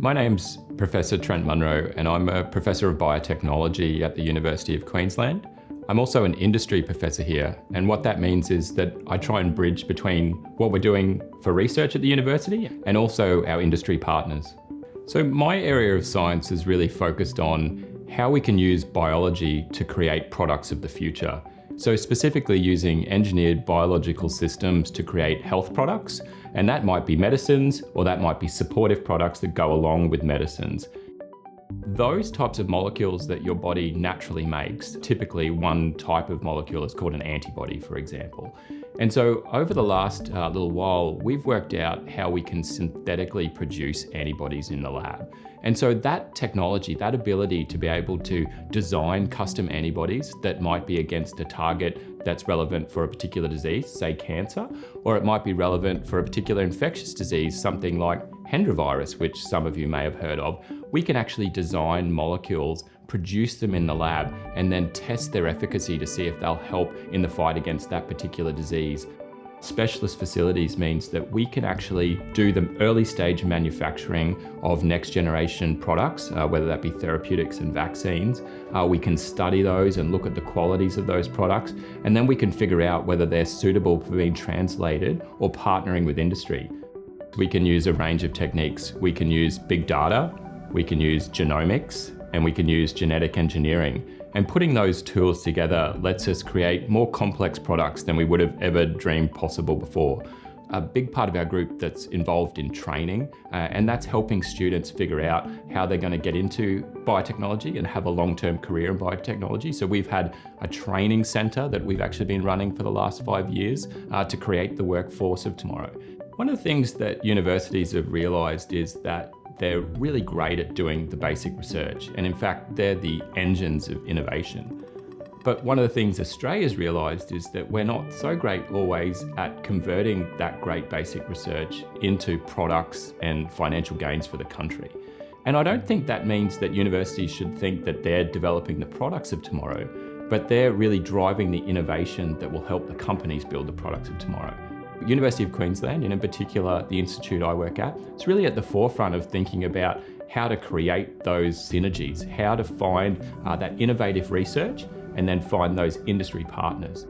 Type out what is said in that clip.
My name's Professor Trent Munro, and I'm a Professor of Biotechnology at the University of Queensland. I'm also an industry professor here, and what that means is that I try and bridge between what we're doing for research at the university and also our industry partners. So my area of science is really focused on how we can use biology to create products of the future. So specifically using engineered biological systems to create health products, and that might be medicines or that might be supportive products that go along with medicines. Those types of molecules that your body naturally makes, typically one type of molecule is called an antibody, for example. And so over the last little while, we've worked out how we can synthetically produce antibodies in the lab. And so that technology, that ability to be able to design custom antibodies that might be against a target that's relevant for a particular disease, say cancer, or it might be relevant for a particular infectious disease, something like Hendra virus, which some of you may have heard of. We can actually design molecules, produce them in the lab, and then test their efficacy to see if they'll help in the fight against that particular disease. Specialist facilities means that we can actually do the early stage manufacturing of next generation products, whether that be therapeutics and vaccines. We can study those and look at the qualities of those products, and then we can figure out whether they're suitable for being translated or partnering with industry. We can use a range of techniques. We can use big data, we can use genomics, and we can use genetic engineering. And putting those tools together lets us create more complex products than we would have ever dreamed possible before. A big part of our group that's involved in training, and that's helping students figure out how they're going to get into biotechnology and have a long-term career in biotechnology. So we've had a training centre that we've actually been running for the last 5 years to create the workforce of tomorrow. One of the things that universities have realised is that they're really great at doing the basic research, and in fact, they're the engines of innovation. But one of the things Australia's realised is that we're not so great always at converting that great basic research into products and financial gains for the country. And I don't think that means that universities should think that they're developing the products of tomorrow, but they're really driving the innovation that will help the companies build the products of tomorrow. University of Queensland, and in particular the institute I work at, it's really at the forefront of thinking about how to create those synergies, how to find that innovative research and then find those industry partners.